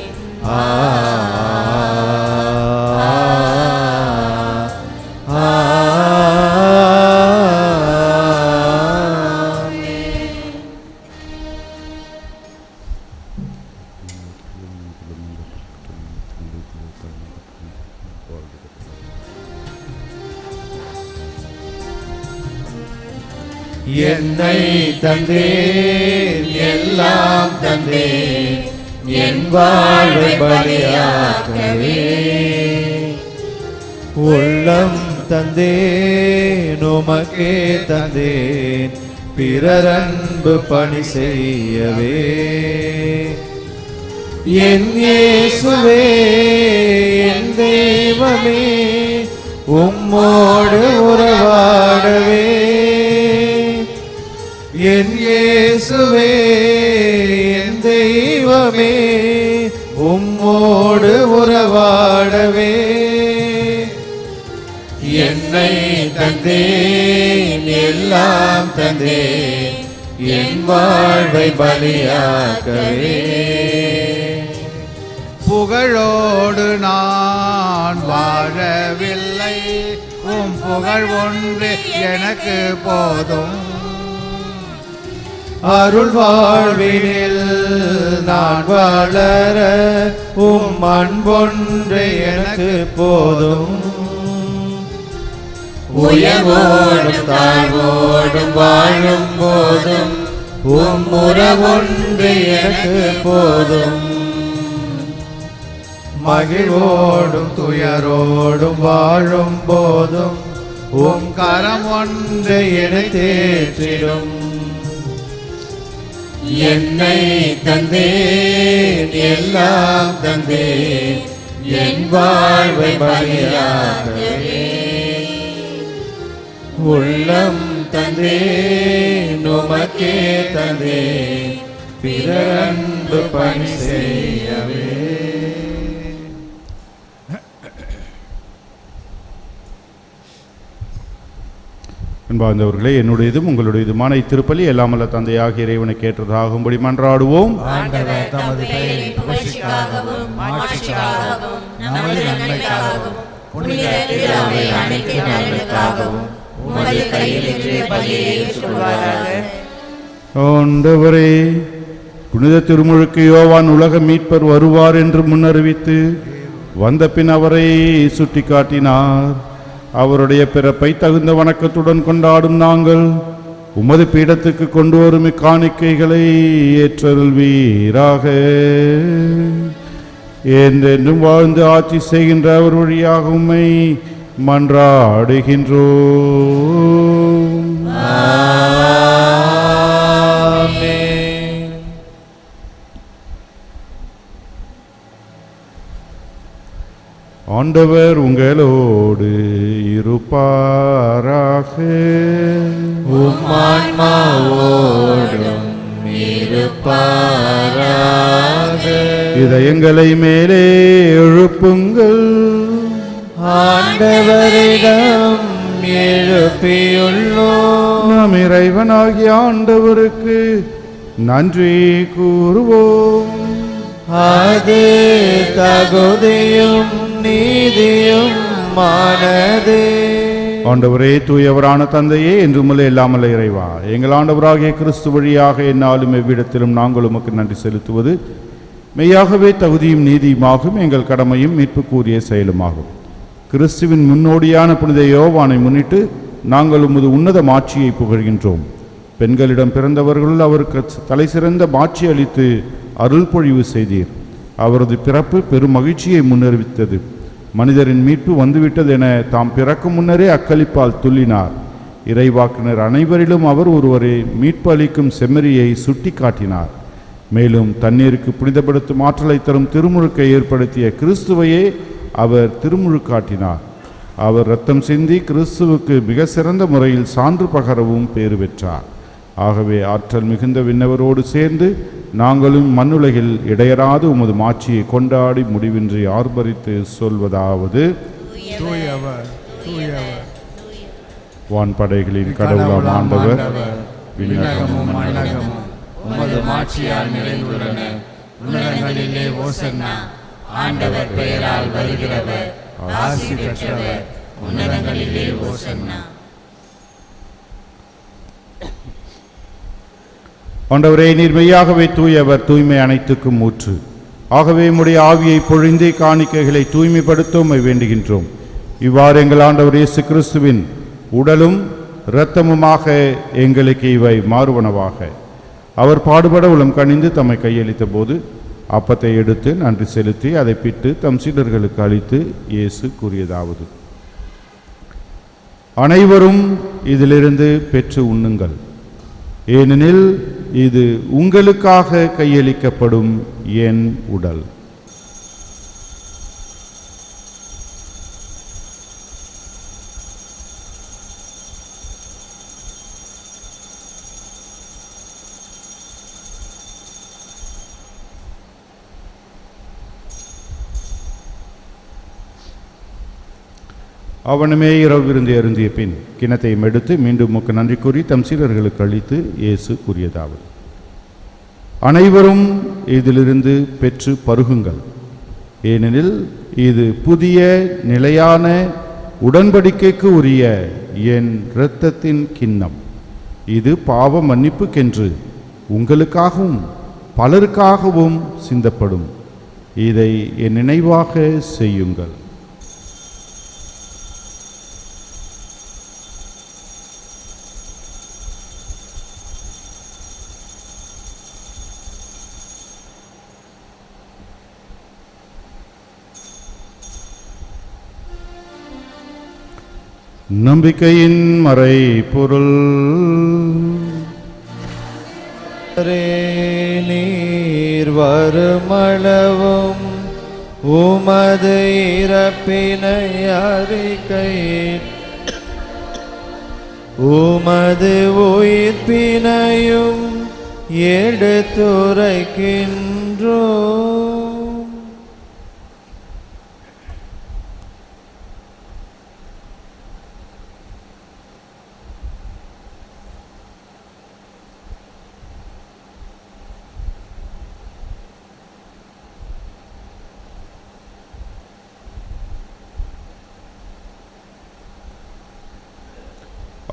என்னை தந்தேன், எல்லாம் தந்தேன், என் வாழ்வை பலியாகவே. உள்ளம் தந்தேன், உமக்கே தந்தேன், பிறரன்பு பணி செய்யவே. என் இயேசுவே, என் தெய்வமே, உம்மோடு உறவாடவே. என் இயேசுவே, என் தெய்வமே, உம்மோடு உறவாடவே. என்னை தந்தேன், எல்லாம் தந்தேன், என் வாழ்வை பலியாகவே. புகழோடு நான் வாழவில்லை, உம் புகழ் ஒன்று எனக்கு போதும். அருள் வாழ்வினில் நான் வளர உம் அன்பொன்று எனக்கு போதும். உயர்வோடும் தாழ்வோடும் வாழும் போதும் உம் உறவொன்று எனக்கு போதும். மகிழ்வோடும் துயரோடும் வாழும் போதும் உம் கரம் ஒன்று என்னை தேற்றிடும். என்னை தந்தேன், எல்லாம் தந்தேன், என் வாழ்வை பலியாகவே. உள்ளம் தந்தேன், உமக்கே தந்தேன், பிறரன்பு பணி செய்யவே. அன்பார்ந்தவர்களே, என்னுடையதும் உங்களுடையதுமான இத்திருப்பலி எல்லாமல்ல தந்தையாகிய இறைவனுக்கு ஏற்றதாகும்படி மன்றாடுவோம். ஆண்டவர் தமது பெயரின் புகழ்ச்சிக்காகவும் மாட்சிக்காகவும் நமது நன்மைக்காகவும் புனித திரு அவை அனைத்து நலனுக்காகவும் உமது கையில் இன்று பலியை ஏற்றுக்கொள்வாராக. ஆண்டவரே, புனித திருமுழுக்கு யோவான் உலக மீட்பர் வருவார் என்று முன்னறிவித்து வந்த பின் அவரை சுட்டி காட்டினார். அவருடைய பிறப்பை தகுந்த வணக்கத்துடன் கொண்டாடும் நாங்கள் உமது பீடத்துக்கு கொண்டு வரும் இக்காணிக்கைகளை ஏற்றருள்வீராக. என்றென்றும் வாழ்ந்து ஆட்சி செய்கின்ற அவர் வழியாக உம்மை மன்றாடுகின்றோம். ஆண்டவர் உங்களோடு இருப்பாராக. உம் ஆன்மாவோடும் இருப்பாராக. இதயங்களை மேலே எழுப்புங்கள். ஆண்டவரிடம் எழுப்பியுள்ளோம். நாம் இறைவனாகிய ஆண்டவருக்கு நன்றி கூறுவோம். அது தகுதியும் நீதியும் மானதே. ஆண்டவரே, தூயவரான தந்தையே, என்றுமுள்ள இல்லாமல் இறைவா, எங்கள் ஆண்டவராகிய கிறிஸ்து வழியாக எந்நாளும் எவ்விடத்திலும் நாங்கள் உமக்கு நன்றி செலுத்துவது மெய்யாகவே தகுதியும் நீதியுமாகும், எங்கள் கடமையும் மீட்புக்குரிய செயலுமாகும். கிறிஸ்துவின் முன்னோடியான புனித யோவானை முன்னிட்டு நாங்கள் உமது உன்னத மாட்சியை புகழ்கின்றோம். பெண்களிடம் பிறந்தவர்களுள் அவருக்கு தலை சிறந்த மாட்சி அளித்து அருள் பொழிவு செய்தீர். அவரது பிறப்பு பெரும் மகிழ்ச்சியை முன்னறிவித்தது. மனிதரின் மீட்பு வந்துவிட்டது என தாம் பிறக்கும் முன்னரே அக்களிப்பால் துள்ளினார். இறைவாக்கினர் அனைவரிலும் அவர் ஒருவரே மீட்பு அளிக்கும் செம்மறியை சுட்டி காட்டினார். மேலும் தண்ணீருக்கு புனிதப்படுத்தும் ஆற்றலை தரும் திருமுழுக்கை ஏற்படுத்திய கிறிஸ்துவையே அவர் திருமுழுக்காட்டினார். அவர் இரத்தம் சிந்தி கிறிஸ்துவுக்கு மிக சிறந்த முறையில் சான்று பகரவும் பேறு பெற்றார். ஆகவே ஆற்றல் மிகுந்த விண்ணவரோடு சேர்ந்து நாங்களும் மண்ணுலகில் இடையராது உமது மாட்சியை கொண்டாடி முடிவின்றி ஆர்ப்பரித்து சொல்வதாவது: தூயவர் தூயவர் வான்படைகளின் கடவுளாம் ஆண்டவர், விண்ணகமும் மண்ணகமும் உமது மாட்சியால் நிறைந்துள்ளன. உன்னதங்களிலே ஓசன்னா. ஆண்டவர் பெயரால் வருகிறவர் ஆசி பெற்றவர். உன்னதங்களிலே ஓசன்னா. ஆண்டவரே, நீர் மெய்யாகவே தூயவர், தூய்மை அனைத்துக்கும் ஊற்று. ஆகவே உம்முடைய ஆவியை பொழிந்தே காணிக்கைகளை தூய்மைப்படுத்த உம்மை வேண்டுகின்றோம். இவ்வாறு எங்கள் ஆண்டவர் இயேசு கிறிஸ்துவின் உடலும் இரத்தமுமாக எங்களுக்கு இவை மாறுவனவாக. அவர் பாடுபட உளம் கனிந்து தம்மை கையளித்த போது அப்பத்தை எடுத்து நன்றி செலுத்தி அதை பிட்டு தம் சீடர்களுக்கு அளித்து இயேசு கூறியதாவது: அனைவரும் இதிலிருந்து பெற்று உண்ணுங்கள், ஏனெனில் இது உங்களுக்காக கையளிக்கப்படும் என் உடல். அவனுமே இரவு விருந்து அருந்திய பின் கிணத்தையும் எடுத்து மீண்டும் உமக்கு நன்றி கூறி தம் சீடர்களுக்கு அளித்து இயேசு கூறியதாவது: அனைவரும் இதிலிருந்து பெற்று பருகுங்கள், ஏனெனில் இது புதிய நிலையான உடன்படிக்கைக்கு உரிய என் இரத்தத்தின் கிண்ணம். இது பாவ மன்னிப்புக்கென்று உங்களுக்காகவும் பலருக்காகவும் சிந்தப்படும். இதை என் நினைவாக செய்யுங்கள். நம்பிக்கையின் மறை பொருள். நீர் வருமளவும் உமது இறப்பினை அறிக்கை, உமது உயிர்ப்பினையும் எடுத்துரைக்கின்றோம்.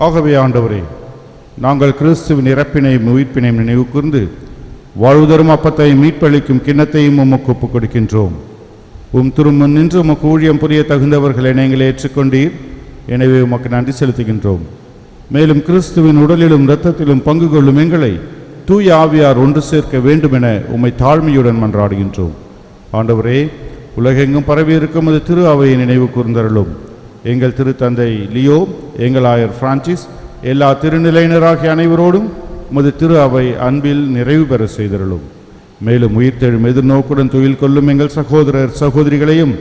ஆகவே ஆண்டவரே, நாங்கள் கிறிஸ்துவின் இறப்பினையும் உயிர்ப்பினையும் நினைவு கூர்ந்து வாழ்வுதரும் அப்பத்தையும் மீட்பளிக்கும் கிண்ணத்தையும் உமக்கு ஒப்புக் கொடுக்கின்றோம். உம் திருமுன் நின்று உமக்கு ஊழியம் புரிய தகுந்தவர்களை நீங்கள் ஏற்றுக்கொண்டீர். எனவே உமக்கு நன்றி செலுத்துகின்றோம். மேலும் கிறிஸ்துவின் உடலிலும் இரத்தத்திலும் பங்கு கொள்ளும் எங்களை தூய ஆவியார் ஒன்று சேர்க்க வேண்டும் என உம்மை தாழ்மையுடன் மன்றாடுகின்றோம். ஆண்டவரே, உலகெங்கும் பரவியிருக்கும் அது திரு அவையை நினைவு கூர்ந்தருளும். எங்கள் திருத்தந்தை லியோ, எங்கள் ஆயர் பிரான்சிஸ், எல்லா திருநிலையினராகிய அனைவரோடும் உமது திரு அவை அன்பில் நிறைவு பெற செய்தருளும். மேலும் உயிர்த்தெழும் எதிர்நோக்குடன் துயில் கொள்ளும் எங்கள் சகோதரர் சகோதரிகளையும்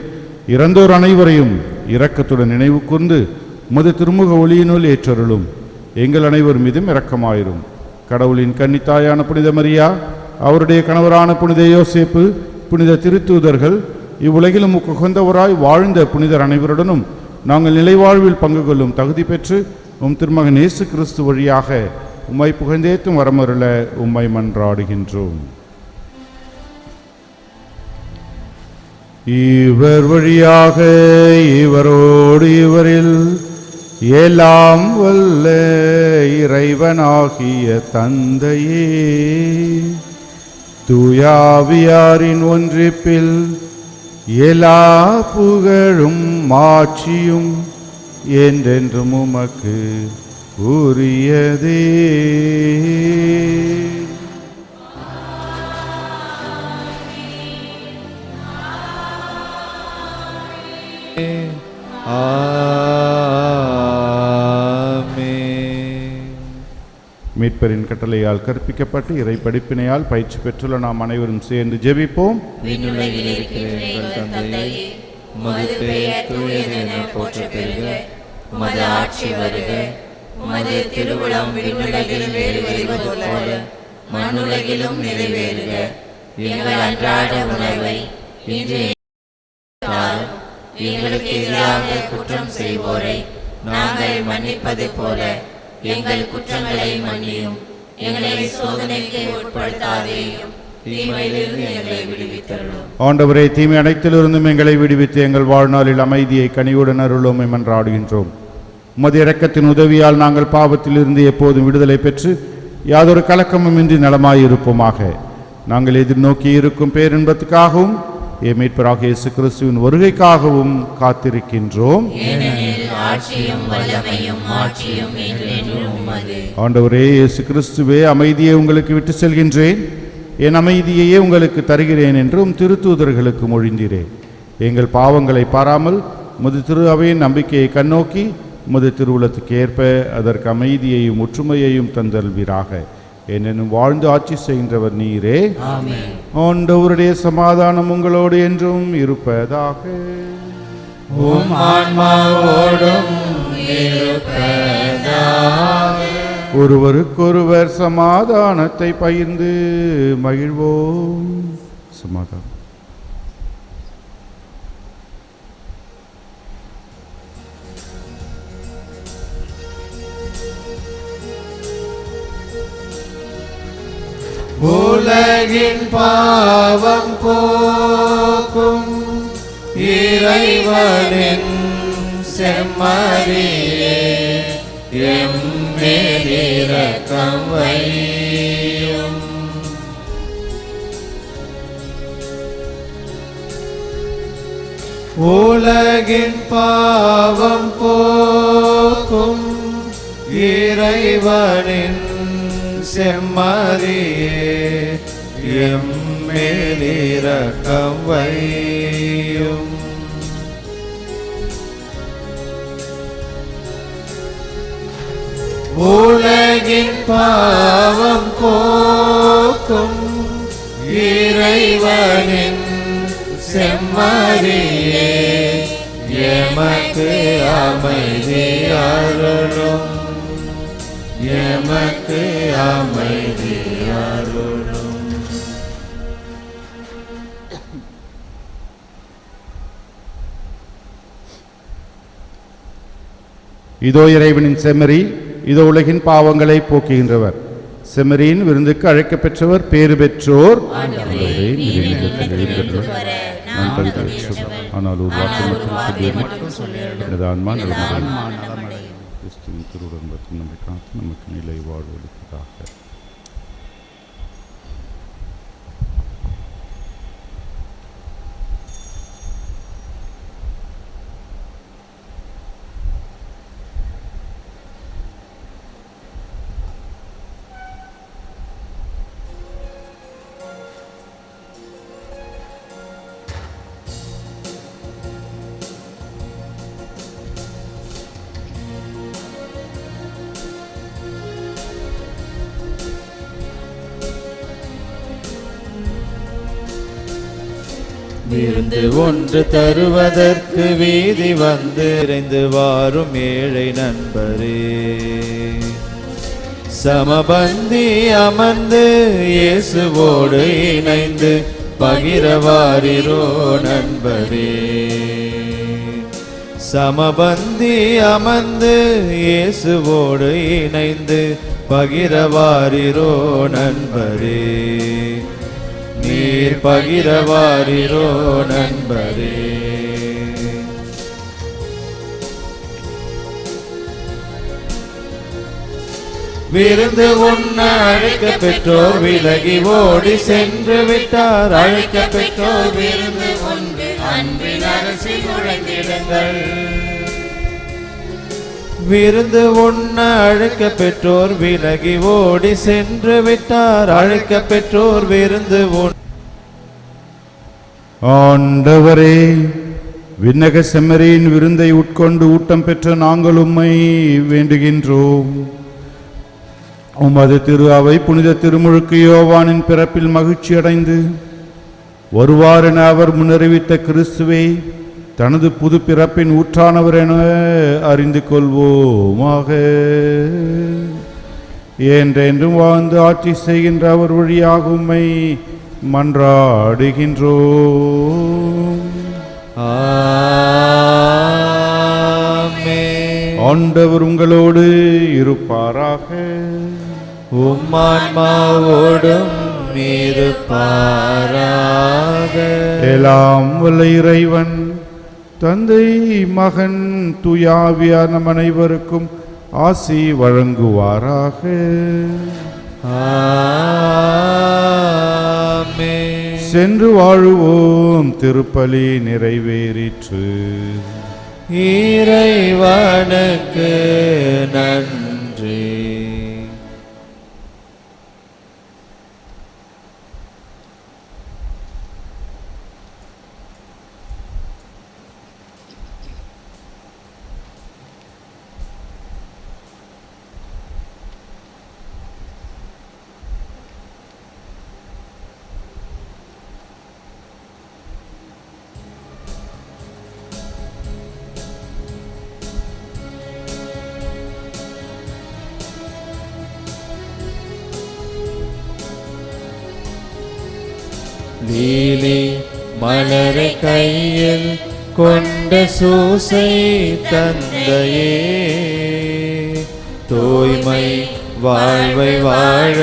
இறந்தோர் அனைவரையும் இரக்கத்துடன் நினைவு கூர்ந்து உமது திருமுக ஒளியினுள் ஏற்றருளும். எங்கள் அனைவர் மீதும் இரக்கமாயிரும். கடவுளின் கன்னித்தாயான புனித மரியா, அவருடைய கணவரான புனித யோசேப்பு, புனித திருத்தூதர்கள், இவ்வுலகிலும் உகந்தவராய் வாழ்ந்த புனிதர் அனைவருடனும் நாங்கள் நிலைவாழ்வில் பங்கு கொள்ளும் தகுதி பெற்று உம் திருமகன் இயேசு கிறிஸ்து வழியாக உம்மை புகழ்ந்தேத்தும் வரமருள உம்மை மன்றாடுகின்றோம். இவர் வழியாக இவரோடு இவரில் எல்லாம் வல்ல இறைவனாகிய தந்தையே, தூயாவியாரின் ஒன்றிப்பில் எல்லா புகழும் மாட்சியும் என்றென்றும் உமக்கு உரியதே. மீட்பரின் கட்டளையால் கற்பிக்கப்பட்டு இறை படிப்பினையால் பயிற்சி பெற்றுள்ள நாம் அனைவரும் சேர்ந்து ஜெபிப்போம். விண்ணுலகில் இருக்கிற எங்கள் தந்தையே, உமது பெயர் தூயதென போற்றப் பெறுக. உமது ஆட்சி வருக. உமது திருவுளம் விண்ணுலகில் நிறைவேறுவது போல மண்ணுலகிலும் நிறைவேறுக. எங்கள் அன்றாட உணவை இன்று தாரும். எங்களுக்கு எதிராக குற்றம் செய்வோரை நாங்கள் மன்னிப்பது போல எங்கள் குற்றங்களை மன்னியும். எங்களை சோதனைக்கு உட்படுத்தாதேயும், தீமையிலிருந்து எங்களை விடுவித்தருளும். ஆண்டவரே, தீமை அனைத்திலிருந்தும் எங்களை விடுவித்து எங்கள் வாழ்நாளில் அமைதியை கனிவுடன் அருளும் மன்றாடுகின்றோம். உமது இரக்கத்தின் உதவியால் நாங்கள் பாவத்திலிருந்து எப்போதும் விடுதலை பெற்று யாதொரு கலக்கமும் இன்றி நலமாயிருப்போமாக. நாங்கள் எதிர்நோக்கி இருக்கும் பேரின்பத்துக்காகவும் மீட்பராகிய இயேசு கிறிஸ்துவின் வருகைக்காகவும் காத்திருக்கின்றோம். ஆண்டவரே இயேசு கிறிஸ்துவே, அமைதியை உங்களுக்கு விட்டு செல்கின்றேன், என் அமைதியையே உங்களுக்கு தருகிறேன் என்றும் திருத்தூதர்களுக்கு மொழிந்தீரேன். எங்கள் பாவங்களை பாராமல் முது திரு அவையின் நம்பிக்கையை கண்ணோக்கி முது திருவுளத்துக்கு ஏற்ப அதற்கு அமைதியையும் ஒற்றுமையையும் தந்தல்வீராக. என்னென்னும் வாழ்ந்து ஆட்சி செய்கின்றவர் நீரே. ஆண்டவருடைய சமாதானம் உங்களோடு என்றும் இருப்பதாக. ஒருவருக்கொருவர் சமாதானத்தை பகிர்ந்து மகிழ்வோம். சமாதானம். உலகின் பாவம் போக்கும் இறைவனின் செம்மறியே, எம்மேல் இரக்கம் வையும். உலகின் பாவம் போக்கும் இறைவனின் செம்மறியே, எம்மேல் இரக்கம் வையும். உலகின் பாவம் போக்கும் இறைவனின் செம்மறியே, எமக்கு அமைதி அருளும். எமக்கு அமைதி அருளும். இதோ இறைவனின் செம்மறி, இதோ உலகின் பாவங்களை போக்குகின்றவர். செம்மறியின் விருந்துக்கு அழைக்க பெற்றவர் பேறு பெற்றோர். ஆனால் ஒரு வார்த்தை மட்டும் கிறிஸ்துவின் திருவுடன்பத்தில் நம்மை காத்து நமக்கு நிலை வாழ்வதற்காக. விருந்து ஒன்று தருவதற்கு வீதி வந்து இறைந்து வாரும் ஏழை நண்பரே, சமபந்தி அமர்ந்து இயேசுவோடு இணைந்து பகிரவாரிரோ நண்பரே. சமபந்தி அமர்ந்து இயேசுவோடு இணைந்து பகிரவாரிரோ நண்பரே. நீர் பகிரவாரிரோ நண்பரே. விருந்து உண்ண அழைக்க பெற்றோர் விலகி ஓடி சென்று விட்டார். அழைக்க பெற்றோர் விருந்து ஒன்று அன்பின் அரசில் நுழைந்திடுங்கள். விருந்து உண்ண அழைக்க பெற்றோர் விலகி ஓடி சென்று விட்டார். அழைக்க பெற்றோர் விருந்து ஆண்டவரே, விண்ணக செம்மறியின் விருந்தை உட்கொண்டு ஊட்டம் பெற்ற நாங்கள் உம்மை வேண்டுகின்றோம். உமது திரு அவை புனித திருமுழுக்கு யோவானின் பிறப்பில் மகிழ்ச்சி அடைந்து வருவார் என அவர் முன்னறிவித்த கிறிஸ்துவை தனது புது பிறப்பின் ஊற்றானவர் என அறிந்து கொள்வோமாக. என்றென்றும் வாழ்ந்து ஆட்சி செய்கின்ற அவர் வழியாக உம்மை மன்றாடுகின்றோம். ஆண்டவர் உங்களோடு இருப்பாராக. உம்மான்மாவோடும் இருப்பாராக. எல்லாம் வல்ல இறைவன் தந்தை மகன் தூயாவியார் நம் அனைவருக்கும் ஆசி வழங்குவாராக. ஆமென். சென்று வாழுவோம். திருப்பலி நிறைவேறிற்று. இறைவனுக்கு நன்றி. லீலி மலரை கையில் கொண்ட சூசை தந்தையே, தூய்மை வாழ்வை வாழ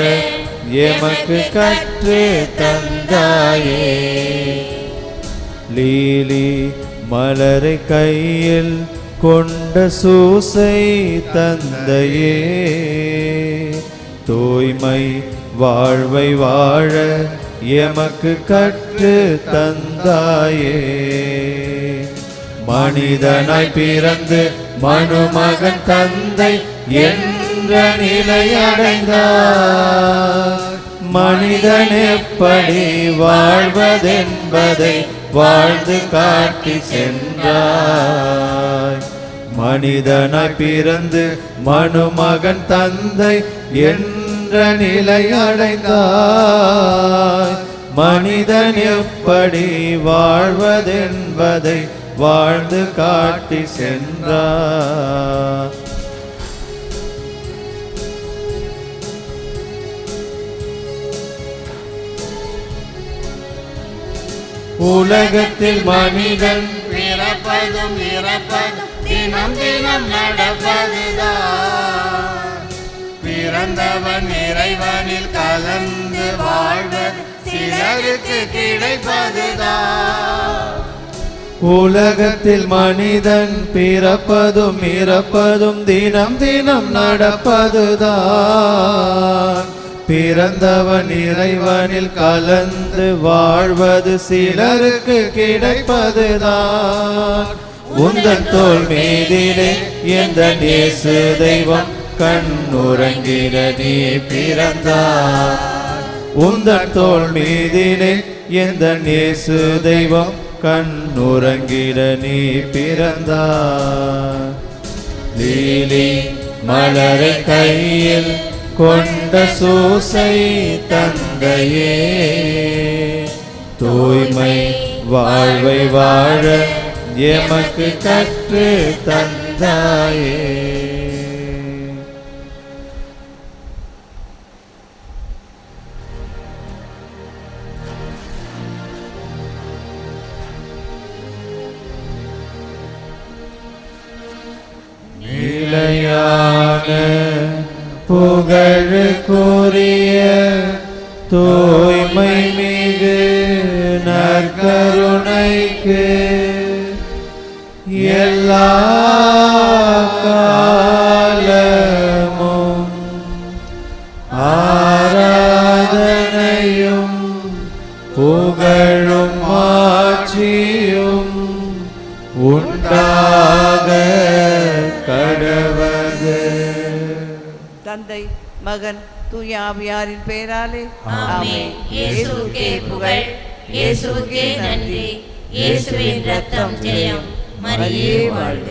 எமக்கு கற்று தந்தாயே. லீலி மலரை கையில் கொண்ட சூசை தந்தையே, தூய்மை வாழ்வை வாழ எமக்கு கற்று தந்தாயே. மனிதனாய் பிறந்து மனுமகன் தந்தை என்ற நிலை அடைந்தார். மனிதன் எப்படி வாழ்வதென்பதை வாழ்ந்து காட்டி சென்றாய். மனிதனாய் பிறந்து மனுமகன் தந்தை என்ற நிலை அடைந்தாய். மனிதன் எப்படி வாழ்வதென்பதை வாழ்ந்து காட்டி சென்றார். உலகத்தில் மனிதன் பிறப்பதும் இறப்பதும் தினம் தினம் நடப்பதுதான். பிறந்தவன் இறைவனில் கலந்து வாழ்வது சிலருக்கு கிடைப்பதுதான். உலகத்தில் மனிதன் பிறப்பதும் இறப்பதும் தினம் தினம் நடப்பதுதான். பிறந்தவன் இறைவனில் கலந்து வாழ்வது சிலருக்கு கிடைப்பதுதான். உந்தன் தோள் மீதிலே எந்த இயேசு தெய்வம் கண்ணுறங்கிட நீ பிறந்தார். உந்தன் தோள் மீதிலே எந்த இயேசு தெய்வம் கண்ணுறங்கிட நீ பிறந்தார். லீலி மலரை கையில் கொண்ட சூசை தந்தையே, தூய்மை வாழ்வை வாழ எமக்கு கற்று தந்தாயே. நிலையான புகழுக்குரிய தூய்மை மிகு நற்கருணைக்கு எல்லா காலமும் ஆராதனையும் புகழும் ஆட்சியும் உண்டாக கடவது. தந்தை மகன் தூய ஆவியாரின் பெயராலே ஆமென். இயேசுவுக்கே புகழ், இயேசுவுக்கே நன்றி. இயேசுவின் ரத்தம் ஜெயம். மரியே வாழ்க.